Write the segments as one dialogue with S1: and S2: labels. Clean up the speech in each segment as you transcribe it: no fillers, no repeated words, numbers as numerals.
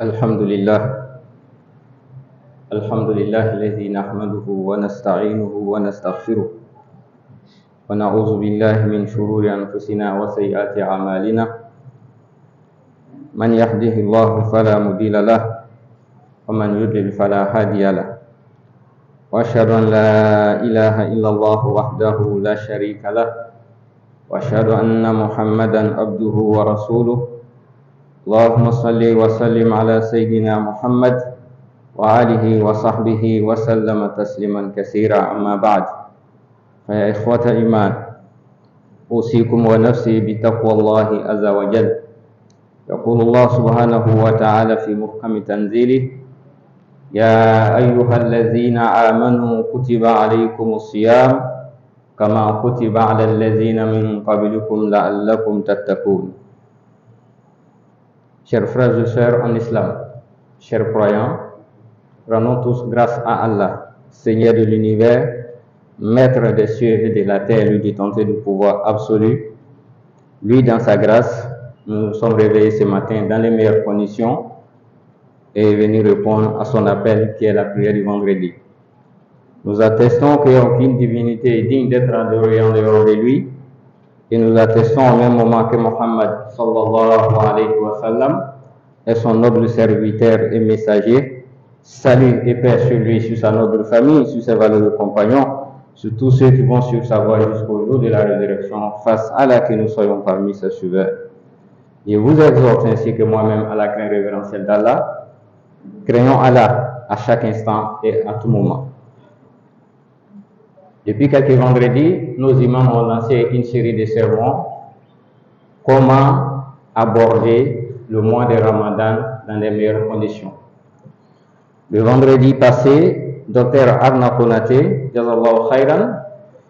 S1: الحمد لله الحمد لله الذي نحمده ونستعينه ونستغفره ونعوذ بالله من شرور أنفسنا وسيئات أعمالنا من يهده الله فلا مضل له ومن يضلل فلا هادي له وأشهد أن لا إله إلا الله وحده لا شريك له وأشهد أن محمدا عبده ورسوله اللهم صل وسلم على سيدنا محمد وآله وصحبه وسلم تسليما كثيرا أما بعد فيا إخوة الإيمان أوصيكم ونفسي بتقوى الله عز وجل يقول الله سبحانه وتعالى في محكم تنزيله يا أيها الذين آمنوا كتب عليكم الصيام كما كتب على الذين من قبلكم لعلكم تتقون. Chers frères et sœurs en islam, chers croyants, rendons tous grâce à Allah, Seigneur de l'univers, Maître des cieux et de la terre, lui détenteur du pouvoir absolu. Lui, dans sa grâce, nous nous sommes réveillés ce matin dans les meilleures conditions et venus répondre à son appel qui est la prière du vendredi. Nous attestons qu'aucune divinité est digne d'être adorée en dehors de lui. Et nous attestons au même moment que Mohammed sallallahu alayhi wa sallam est son noble serviteur et messager. Salut et paix sur lui, sur sa noble famille, sur ses valeureux compagnons, sur tous ceux qui vont suivre sa voie jusqu'au jour de la résurrection, face à la que nous soyons parmi ses suiveurs. Je vous exhorte ainsi que moi-même à la crainte révérentielle d'Allah. Craignons Allah à chaque instant et à tout moment. Depuis quelques vendredis, nos imams ont lancé une série de sermons. Comment aborder le mois de Ramadan dans les meilleures conditions. Le vendredi passé, Dr Arna Konaté, Jazallahu Khairan,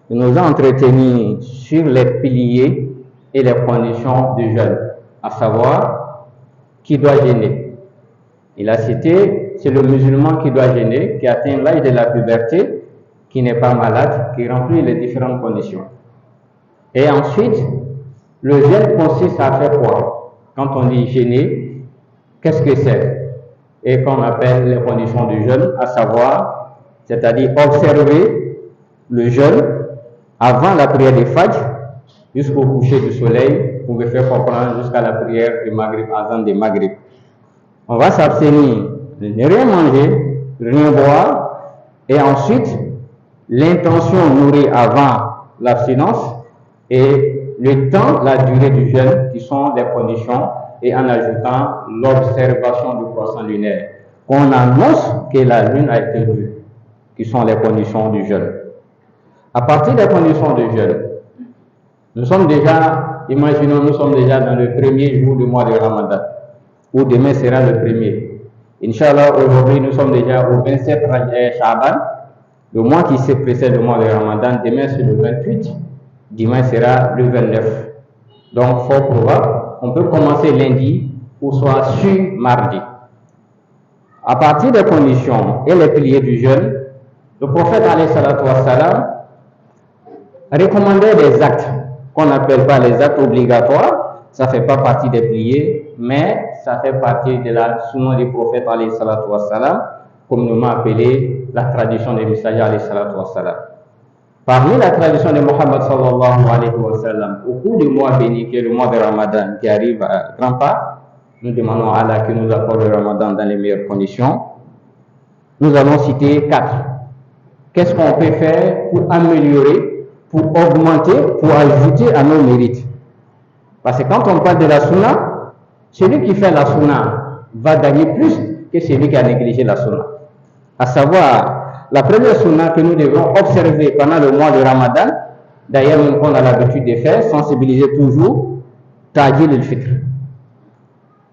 S1: nous a entretenu sur les piliers et les conditions du jeûne, à savoir qui doit jeûner. Il a cité, c'est le musulman qui doit jeûner, qui atteint l'âge de la puberté, qui n'est pas malade, qui remplit les différentes conditions. Et ensuite, le jeûne consiste à faire quoi? Quand on dit jeûner, qu'est-ce que c'est? Et qu'on appelle les conditions du jeûne, à savoir, c'est-à-dire observer le jeûne avant la prière du Fajr, jusqu'au coucher du soleil, vous pouvez faire comprendre jusqu'à la prière du Maghrib, azan de Maghrib. On va s'abstenir de ne rien manger, rien boire, et ensuite, l'intention nourrie avant l'abstinence et le temps, la durée du jeûne qui sont des conditions et en ajoutant l'observation du croissant lunaire qu'on annonce que la lune a été vue, qui sont les conditions du jeûne. À partir des conditions du jeûne, nous sommes déjà, imaginons, nous sommes déjà dans le premier jour du mois de Ramadan, où demain sera le premier. Inch'Allah, aujourd'hui, nous sommes déjà au 27 Sha'ban. Le mois qui se précède le mois de Ramadan, demain c'est le 28, dimanche sera le 29. Donc, fort probable, on peut commencer lundi ou soit sur mardi. À partir des conditions et les piliers du jeûne, le prophète alayhi salatu wassalam recommandait des actes qu'on n'appelle pas les actes obligatoires, ça ne fait pas partie des piliers, mais ça fait partie de la sunna du prophète alayhi salatu wassalam, communément appelé la tradition des messagers alayhi salatu wassalam. Parmi la tradition de Mohammed sallallahu alayhi wa sallam, au cours du mois béni qui est le mois de Ramadan qui arrive à grands pas, nous demandons à Allah qui nous accorde le Ramadan dans les meilleures conditions. Nous allons citer 4. Qu'est-ce qu'on peut faire pour améliorer, pour augmenter, pour ajouter à nos mérites? Parce que quand on parle de la sunna, celui qui fait la sunna va gagner plus que celui qui a négligé la sunna. À savoir, la première sunna que nous devons observer pendant le mois de Ramadan, d'ailleurs même qu'on a l'habitude de faire, sensibiliser toujours, ta'jil al-fitr.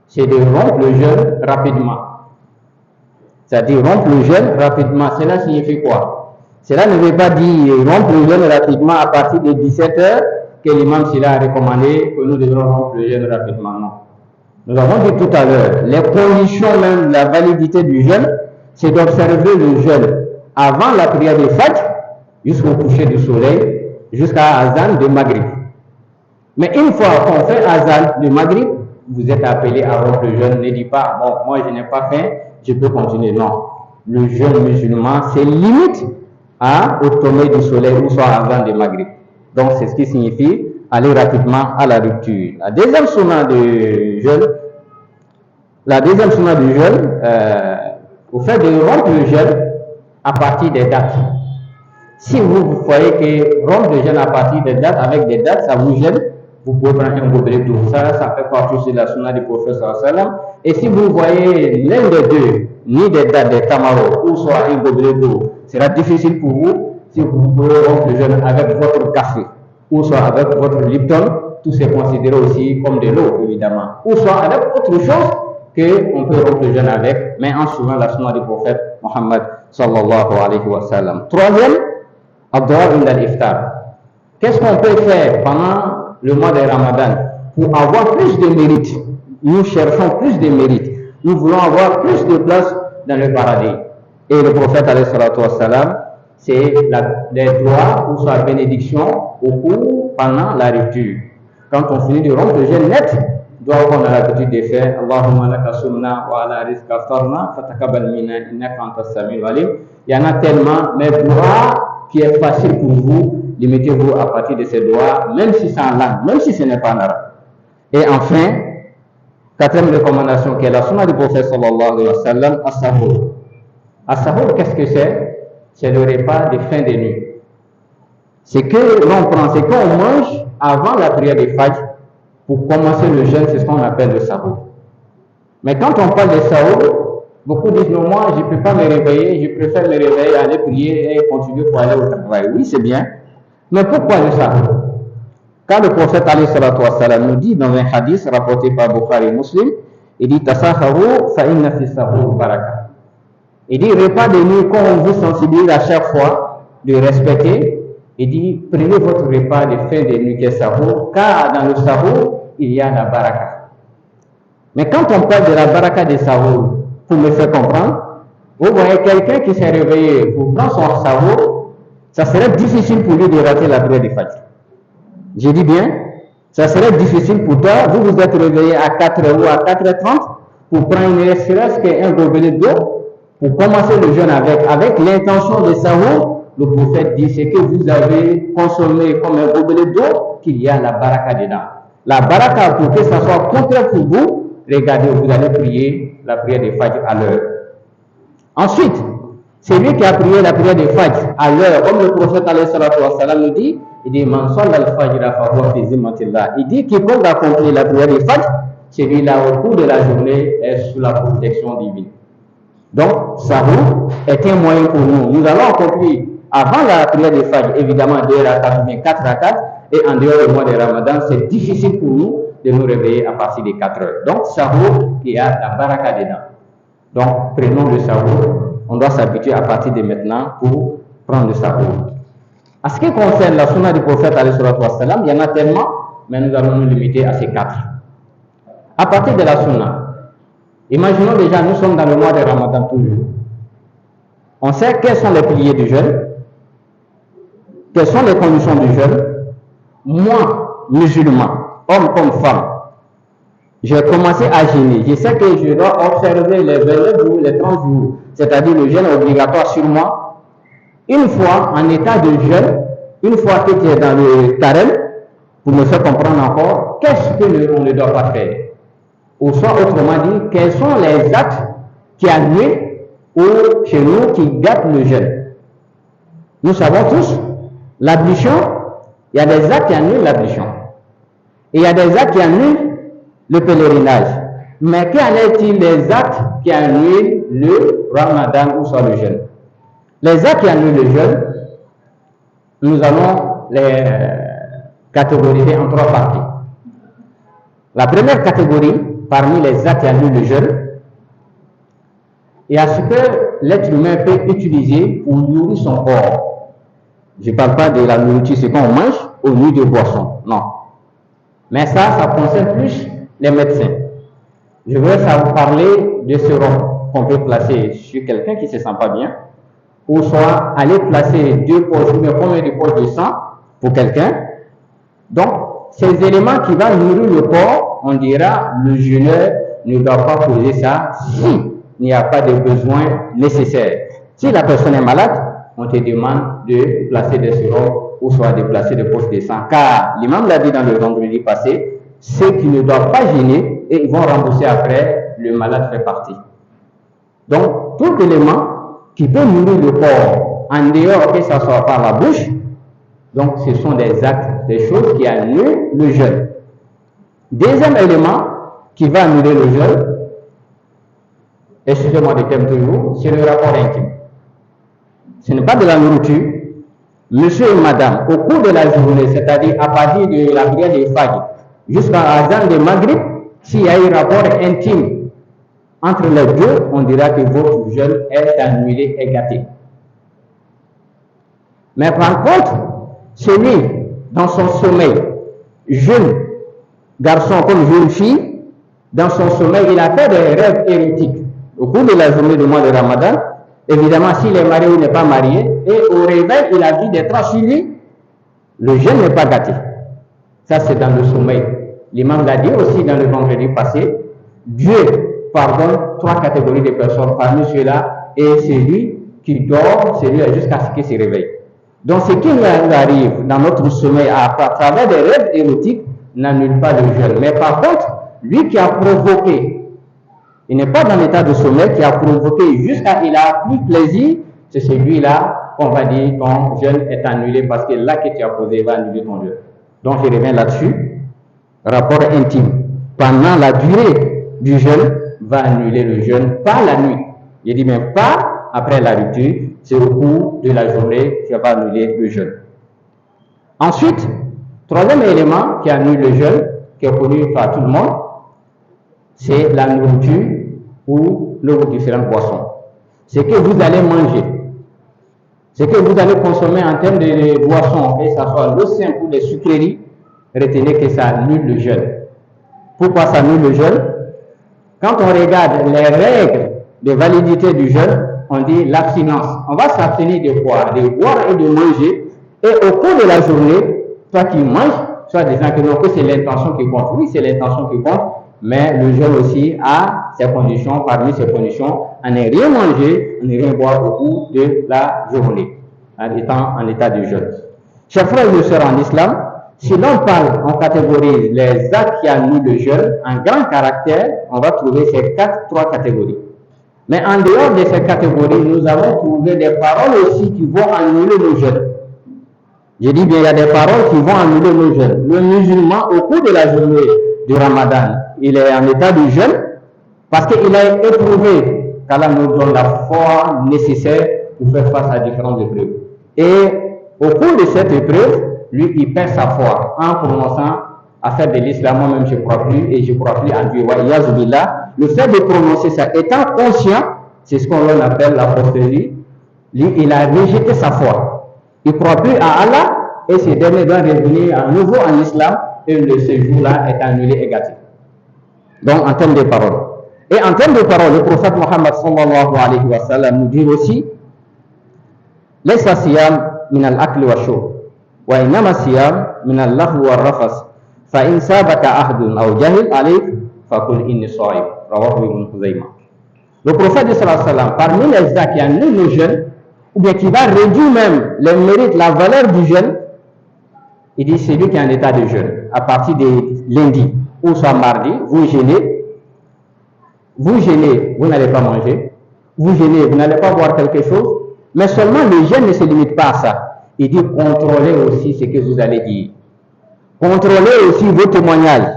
S1: C'est de rompre le jeûne rapidement. C'est-à-dire rompre le jeûne rapidement. Cela signifie quoi? Cela ne veut pas dire rompre le jeûne rapidement à partir de 17h que l'imam Sila a recommandé que nous devons rompre le jeûne rapidement. Non. Nous avons dit tout à l'heure, les conditions même de la validité du jeûne, c'est d'observer le jeûne avant la prière de Fajr, jusqu'au coucher du soleil, jusqu'à Azan de Maghrib. Mais une fois qu'on fait Azan de Maghrib, vous êtes appelé à rompre le jeûne, ne dites pas, bon, moi je n'ai pas faim, je peux continuer. Non. Le jeûne musulman, c'est limite au sommet du soleil ou soit avant de Maghrib. Donc, c'est ce qui signifie aller rapidement à la rupture. La deuxième sunna du jeûne, vous faites de rompre le jeûne à partir des dates. Si vous voyez que rompre le jeûne à partir des dates, avec des dates, ça vous gêne, vous pouvez prendre un gobelet d'eau. Ça fait partie de la sunna du prophète sallam. Et si vous voyez l'un des deux, ni des dates des tamaros, ou soit un gobelet d'eau, sera difficile pour vous si vous pouvez rompre le jeûne avec votre café, ou soit avec votre Lipton, tout c'est considéré aussi comme de l'eau, évidemment, ou soit avec autre chose qu'on peut rompre le jeûne avec, mais en suivant la sunna du prophète Muhammad sallallahu alayhi wa sallam. Troisième, ad-du'a inda al-iftar. Qu'est-ce qu'on peut faire pendant le mois de Ramadan pour avoir plus de mérite? Nous cherchons plus de mérite. Nous voulons avoir plus de place dans le paradis. Et le prophète alayhi salatu wa sallam, c'est les doigts ou soit bénédiction au cours pendant la rupture. Quand on finit de rompre le jeûne net, doit qu'on a l'habitude de faire Allahumma laka sumna wa ala rizqa aftarna fataqabbal minna innaka antas samiul alim. Il y en a tellement, mais doigts qui est facile pour vous, limitez-vous à partir de ces doigts, même si c'est en langue, même si ce n'est pas en arabe. Et enfin, quatrième recommandation qui est la sunna du prophète sallallahu alayhi wa sallam, as-sahur. As-sahur, qu'est-ce que c'est? C'est le repas de fin de nuit. C'est que l'on prend, c'est qu'on mange avant la prière de Fajr pour commencer le jeûne, c'est ce qu'on appelle le sahur. Mais quand on parle de sahur, beaucoup disent non, moi je ne peux pas me réveiller, je préfère me réveiller, aller prier et continuer pour aller au travail. Oui, c'est bien. Mais pourquoi le sahur? Car le prophète alayhi salatu wa sallam nous dit dans un hadith rapporté par Bukhari et Muslim, il dit tasaharu fa inna fi sahur baraka. Il dit repas de nuit, quand on vous sensibilise à chaque fois de respecter, il dit prenez votre repas de fin de nuit qui est sahur, car dans le sahur il y a la baraka. Mais quand on parle de la baraka des sahur, pour me faire comprendre, vous voyez quelqu'un qui s'est réveillé pour prendre son sahur, ça serait difficile pour lui de rater la prière de Fajr. J'ai dit bien, ça serait difficile pour toi, vous vous êtes réveillé à 4h ou à 4h30 pour prendre une serait-ce qu'un gobelet d'eau pour commencer le jeûne avec l'intention de sahur. Le prophète dit c'est que vous avez consommé comme un gobelet d'eau qu'il y a la baraka dedans. La baraka, pour que ça soit contraire pour vous, regardez, vous allez prier la prière de Fajr à l'heure. Ensuite, celui qui a prié la prière de Fajr à l'heure, comme le prophète alayhi salatu wa sallam nous dit, il dit man salla al-fajr fa huwa fi zimmatillah. Il dit quiconque accomplit la prière de Fajr, celui-là au cours de la journée est sous la protection divine. Donc, sahur est un moyen pour nous. Nous allons accomplir avant la prière de Fajr, évidemment 2 rakats ou bien 4 rakats, et en dehors du mois de Ramadan, c'est difficile pour nous de nous réveiller à partir de 4 heures. Donc, sahur, il y a la baraka dedans. Donc, prenons le sahur. On doit s'habituer à partir de maintenant pour prendre le sahur. À ce qui concerne la sunna du prophète alayhi salatu wa sallam, il y en a tellement, mais nous allons nous limiter à ces 4. À partir de la sunna, imaginons déjà, nous sommes dans le mois de Ramadan toujours. On sait quels sont les piliers du jeûne, quelles sont les conditions du jeûne. Moi, musulman, homme comme femme, j'ai commencé à jeûner. Je sais que je dois observer les 29 jours, les 30 jours, c'est-à-dire le jeûne obligatoire sur moi. Une fois en état de jeûne, une fois que tu es dans le carême, pour me faire comprendre encore, qu'est-ce qu'on ne doit pas faire? Ou soit autrement dit, quels sont les actes qui annulent ou chez nous qui gâtent le jeûne? Nous savons tous, l'ablution, il y a des actes qui annulent l'ablution. Et il y a des actes qui annulent le pèlerinage. Mais qu'en est-il des actes qui annulent le Ramadan ou soit le jeûne? Les actes qui annulent le jeûne, nous allons les catégoriser en 3 parties. La première catégorie, parmi les actes qui annulent le jeûne, il y a ce que l'être humain peut utiliser pour nourrir son corps. Je ne parle pas de la nourriture, ce qu'on mange, au lieu de boisson. Non. Mais ça concerne plus les médecins. Je veux vous parler de ce sérum qu'on peut placer sur quelqu'un qui ne se sent pas bien, ou soit aller placer 2 poches ou bien combien de poches de sang pour quelqu'un. Donc, ces éléments qui vont nourrir le corps, on dira le jeûneur ne doit pas poser ça s'il n'y a pas de besoin nécessaire. Si la personne est malade, on te demande de placer des sérums ou soit de placer des poches de sang. Car l'imam l'a dit dans le vendredi passé, ceux qui ne doivent pas gêner et ils vont rembourser après, le malade fait partie. Donc, tout élément qui peut nourrir le corps en dehors que ça soit par la bouche, donc ce sont des actes, des choses qui annulent le jeûne. Deuxième élément qui va annuler le jeûne, excusez-moi de thème toujours, c'est le rapport intime. Ce n'est pas de la nourriture. Monsieur et madame, au cours de la journée, c'est-à-dire à partir de la prière des Fajr jusqu'à l'azan de Maghrib, s'il y a un rapport intime entre les deux, on dira que votre jeûne est annulé et gâté. Mais par contre, celui dans son sommeil, jeune garçon comme jeune fille, dans son sommeil, il a fait des rêves érotiques au cours de la journée du mois de Ramadan. Évidemment, s'il est marié ou n'est pas marié, et au réveil, il a vu des traces sur lui, le jeûne n'est pas gâté. Ça, c'est dans le sommeil. L'imam l'a dit aussi dans le vendredi passé, Dieu pardonne 3 catégories de personnes. Parmi ceux-là, et celui qui dort, celui jusqu'à ce qu'il se réveille. Donc, ce qui nous arrive dans notre sommeil à travers des rêves érotiques n'annule pas le jeûne. Mais par contre, lui qui a provoqué, il n'est pas dans l'état de sommeil, qui a provoqué jusqu'à il a pris plaisir, c'est celui-là qu'on va dire ton jeûne est annulé parce que là que tu as posé va annuler ton jeûne. Donc je reviens là-dessus. Rapport intime. Pendant la durée du jeûne va annuler le jeûne, pas la nuit. Je dis même pas après la rupture, c'est au cours de la journée qui va annuler le jeûne. Ensuite, troisième élément qui annule le jeûne, qui est connu par tout le monde, c'est la nourriture ou nos différentes boissons. Ce que vous allez manger, ce que vous allez consommer en termes de boissons, que ce soit l'eau simple ou les sucreries, retenez que ça annule le jeûne. Pourquoi ça annule le jeûne? Quand on regarde les règles de validité du jeûne, on dit l'abstinence. On va s'abstenir de quoi? De boire et de manger. Et au cours de la journée, toi qui manges, soit disant que non, que c'est l'intention qui compte. Oui, c'est l'intention qui compte. Mais le jeûne aussi a ses conditions, parmi ses conditions, à ne rien manger, à ne rien boire au cours de la journée, en étant en état de jeûne. Chers frères et sœurs en islam, si l'on parle, on catégorise les actes qui annulent le jeûne, en grand caractère, on va trouver ces 3 catégories. Mais en dehors de ces catégories, nous avons trouvé des paroles aussi qui vont annuler le jeûne. Je dis bien, il y a des paroles qui vont annuler le jeûne. Le musulman, au cours de la journée du Ramadan, il est en état de jeûne parce qu'il a éprouvé qu'Allah nous donne la foi nécessaire pour faire face à différentes épreuves. Et au cours de cette épreuve, lui, il perd sa foi en prononçant à faire de l'islam, moi-même je ne crois plus et je ne crois plus en Dieu. Le fait de prononcer ça, étant conscient, c'est ce qu'on appelle l'apostasie. Lui, il a rejeté sa foi. Il ne croit plus à Allah et ce dernier doit revenir à nouveau en islam et le séjour-là est annulé et gâté. Donc, en termes de paroles. Et en termes de paroles, le prophète Mohammed sallallahu alayhi wa sallam nous dit aussi Laysa siyam min al-akli wa shurb wa innama siyam min al-lahwi wa rafas fa in sabaka ahdun aw jahil alayk fa qul inni sa'im. Rawahu Ibn Khuzaymah. Le prophète sallallahu alayhi wa sallam, parmi les actes qui annulent le jeûne, ou bien qui va réduire même les mérites, la valeur du jeûne, il dit c'est lui qui est en état de jeûne. À partir de lundi ou soit mardi, vous jeûnez, vous n'allez pas manger, vous jeûnez, vous n'allez pas boire quelque chose, mais seulement le jeûne ne se limite pas à ça. Il dit contrôlez aussi ce que vous allez dire. Contrôlez aussi vos témoignages.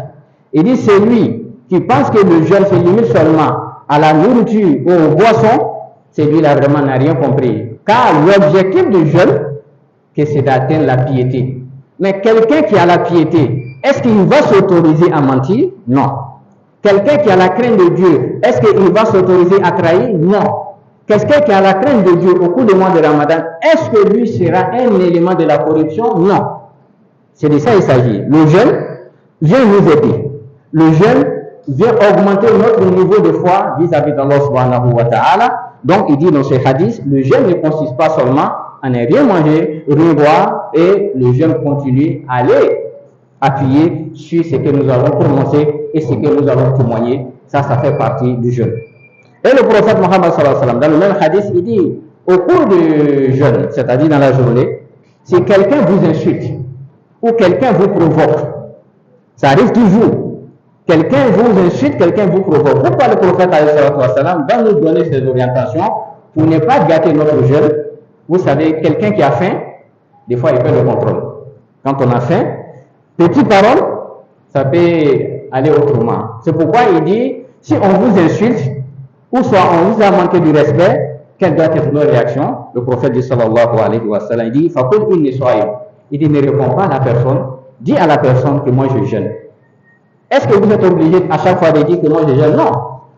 S1: Il dit c'est lui qui pense que le jeûne se limite seulement à la nourriture ou aux boissons, celui-là vraiment n'a rien compris. Car l'objectif du jeûne, c'est d'atteindre la piété. Mais quelqu'un qui a la piété, est-ce qu'il va s'autoriser à mentir? Non. Quelqu'un qui a la crainte de Dieu, est-ce qu'il va s'autoriser à trahir? Non. Quelqu'un qui a la crainte de Dieu au cours du mois de Ramadan, est-ce que lui sera un élément de la corruption? Non. C'est de ça qu'il s'agit. Le jeûne vient nous aider. Le jeûne vient augmenter notre niveau de foi vis-à-vis d'Allah subhanahu wa ta'ala. Donc il dit dans ce hadith, le jeûne ne consiste pas seulement à ne rien manger, rien boire, et le jeûne continue à aller appuyer sur ce que nous avons prononcé et ce que nous allons témoigner, ça fait partie du jeûne. Et le prophète Mohammed sallallahu alayhi wa sallam, dans le même hadith, il dit, au cours du jeûne, c'est-à-dire dans la journée, si quelqu'un vous insulte ou quelqu'un vous provoque, ça arrive toujours, quelqu'un vous insulte, quelqu'un vous provoque. Pourquoi le prophète alayhi wa sallam va nous donner ces orientations pour ne pas gâter notre jeûne? Vous savez, quelqu'un qui a faim, des fois il perd le contrôle. Quand on a faim, petite parole, ça peut aller autrement. C'est pourquoi il dit, si on vous insulte, ou soit on vous a manqué du respect, quelle doit être notre réaction? Le prophète dit sallallahu alayhi wa sallam, il dit, Faqul inni sa'im. Il dit, ne réponds pas à la personne, dis à la personne que moi je jeûne. Est-ce que vous êtes obligé à chaque fois de dire que moi je jeûne? Non.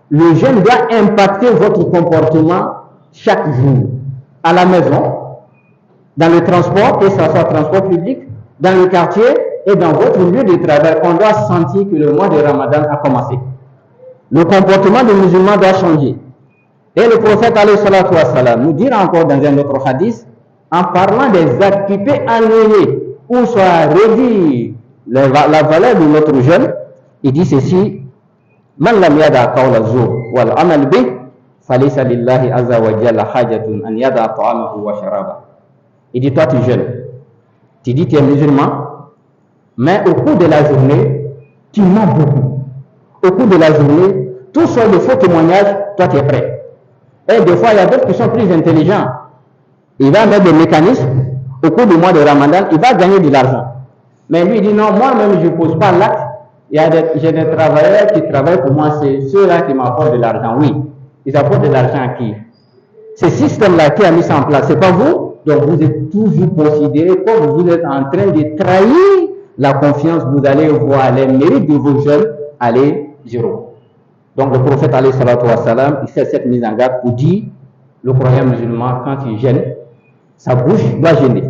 S1: Le jeûne doit impacter votre comportement chaque jour. À la maison, dans le transport, que ce soit transport public, dans le quartier et dans votre lieu de travail, on doit sentir que le mois de Ramadan a commencé. Le comportement des musulmans doit changer. Et le prophète alayhi salatu wa salam nous dira encore dans un autre hadith, en parlant des actes qui peuvent annuler ou soit réduire la valeur de notre jeûne, il dit ceci, Man lam yada qawla zur wal amal bih, falaysa lillahi azza wa jalla hajatun an yada ta'amahu wa sharaba. Il dit, toi tu jeûnes, tu dis tu es musulman, mais au cours de la journée, tu mens beaucoup. Au cours de la journée, tout soit de faux témoignages, toi tu es prêt. Et des fois, il y a d'autres qui sont plus intelligents. Il va mettre des mécanismes, au cours du mois de Ramadan, il va gagner de l'argent. Mais lui, il dit, non, moi-même, je ne pose pas l'acte. J'ai des travailleurs qui travaillent pour moi, c'est ceux-là qui m'apportent de l'argent. Oui, ils apportent de l'argent à qui? Ce système-là qui a mis ça en place, c'est pas vous. Donc vous êtes toujours considéré comme vous êtes en train de trahir la confiance. Vous allez voir les mérites de vos jeunes aller zéro. Donc le prophète alayhi salatu wa salam, il fait cette mise en garde pour dire, le croyant musulman, quand il gêne, sa bouche doit gêner,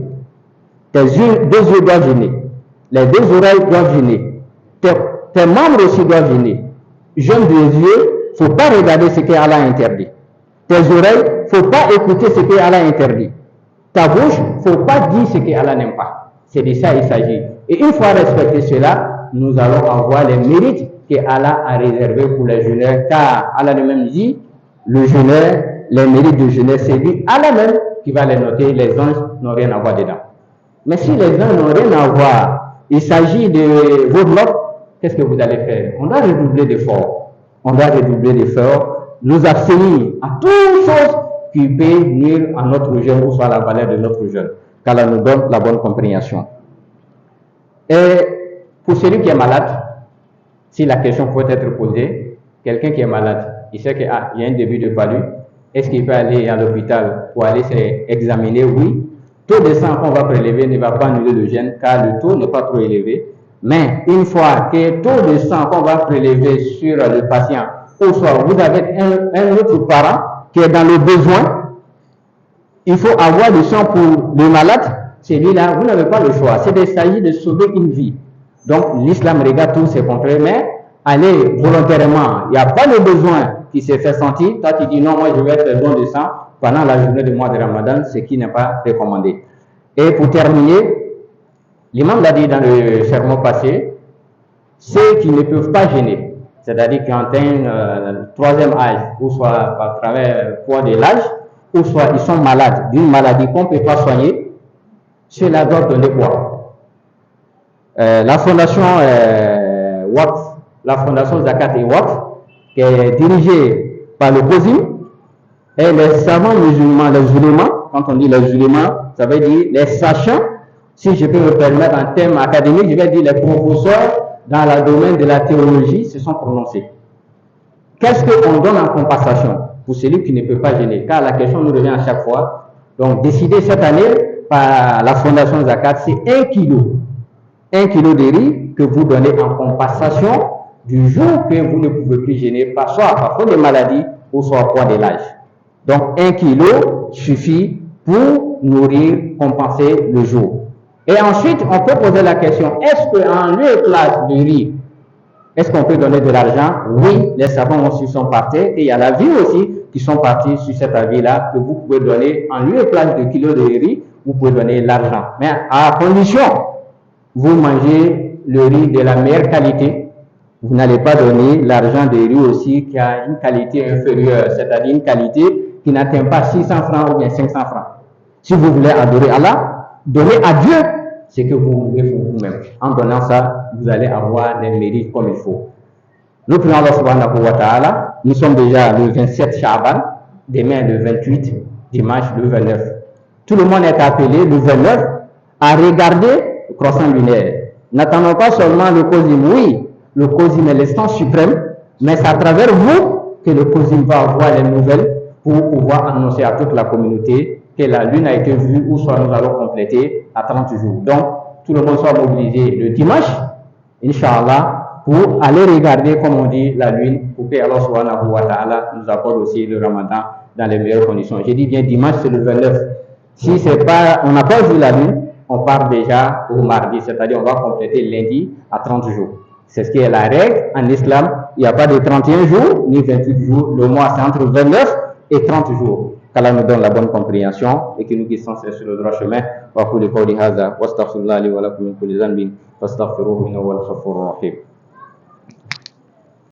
S1: deux yeux doivent gêner, les deux oreilles doivent gêner, tes membres aussi doivent gêner. Jeûne des yeux, il ne faut pas regarder ce que Allah a interdit. Tes oreilles, il ne faut pas écouter ce que Allah a interdit. Ta bouche, il ne faut pas dire ce que Allah n'aime pas. C'est de ça qu'il s'agit. Et une fois respecté cela, nous allons avoir les mérites que Allah a réservés pour les jeûneurs. Car Allah lui-même dit, le jeûneur, les mérites du jeûneur, c'est lui, Allah même, qui va les noter. Les anges n'ont rien à voir dedans. Mais si les anges n'ont rien à voir, il s'agit de vos blocs, qu'est-ce que vous allez faire? On doit redoubler d'efforts. On doit redoubler d'efforts, nous abstenir à toutes choses qui peut nuire à notre jeûne ou soit à la valeur de notre jeûne, car elle nous donne la bonne compréhension. Et pour celui qui est malade, si la question peut être posée, quelqu'un qui est malade, il sait qu'il y a un début de palu, est-ce qu'il peut aller à l'hôpital pour aller s'examiner? Oui. Taux de sang qu'on va prélever ne va pas annuler le jeûne, car le taux n'est pas trop élevé. Mais une fois que le taux de sang qu'on va prélever sur le patient, ou soit vous avez un autre parent qui est dans le besoin, il faut avoir du sang pour le malade, celui-là, vous n'avez pas le choix. Il s'agit de sauver une vie. Donc l'islam regarde tous ces contraires, mais allez volontairement, il n'y a pas le besoin qui s'est fait sentir. Toi tu dis non, moi je vais être don de sang pendant la journée du mois de Ramadan, ce qui n'est pas recommandé. Et pour terminer, l'imam l'a dit dans le sermon passé, ceux qui ne peuvent pas gêner, c'est-à-dire qui ont un troisième âge, ou soit par travers le poids de l'âge, ou soit ils sont malades d'une maladie qu'on ne peut pas soigner, cela doit donner quoi? La fondation Waqf, la fondation Zakat et Waqf, qui est dirigée par le COSIM, et les savants musulmans, les ulémas, quand on dit les ulémas, ça veut dire les sachants, si je peux me permettre en termes académiques, je vais dire les professeurs dans le domaine de la théologie se sont prononcés. Qu'est-ce qu'on donne en compensation pour celui qui ne peut pas gêner? Car la question nous revient à chaque fois. Donc, décidé cette année par la Fondation Zakat, c'est 1 kilo. 1 kilo de riz que vous donnez en compensation du jour que vous ne pouvez plus gêner, soit par faute de maladie ou soit poids de l'âge. Donc, 1 kilo suffit pour nourrir, compenser le jour. Et ensuite, on peut poser la question, est-ce qu'en lieu et place de riz, est-ce qu'on peut donner de l'argent? Oui, les savants aussi sont partis, et il y a la vie aussi qui sont partis sur cet avis-là, que vous pouvez donner en lieu et place de kilos de riz, vous pouvez donner l'argent. Mais à condition, vous mangez le riz de la meilleure qualité, Vous n'allez pas donner l'argent de rue aussi qui a une qualité inférieure, c'est-à-dire une qualité qui n'atteint pas 600 francs ou bien 500 francs. Si vous voulez adorer Allah, donnez à Dieu ce que vous voulez pour vous-même. En donnant ça, vous allez avoir des mérites comme il faut. Nous prions Allah subhanahu wa ta'ala. Nous sommes déjà le 27 Shaban, demain le 28, dimanche le 29. Tout le monde est appelé le 29 à regarder le croissant lunaire. N'attendons pas seulement le Kozim. Oui, le Kozim est l'instance suprême, mais c'est à travers vous que le Kozim va avoir les nouvelles pour pouvoir annoncer à toute la communauté que la lune a été vue ou soit nous allons compléter à 30 jours. Donc, tout le monde soit mobilisé le dimanche, Inch'Allah, pour aller regarder, comme on dit, la lune, pour que Allah subhanahu wa ta'ala nous accorde aussi le Ramadan dans les meilleures conditions. J'ai dit bien dimanche, c'est le 29. Si c'est pas, on n'a pas vu la lune, on part déjà au mardi, c'est-à-dire on va compléter lundi à 30 jours. C'est ce qui est la règle en islam. Il n'y a pas de 31 jours ni 28 jours. Le mois, c'est entre 29 et 30 jours. Qu'Allah nous donne la bonne compréhension et que nous puissions être sur le droit chemin. Wa quli qawli hadha wa astaghfirullah li wa lakum min kulli dhanbin fastaghfiruhu innahu huwal ghafurur rahim.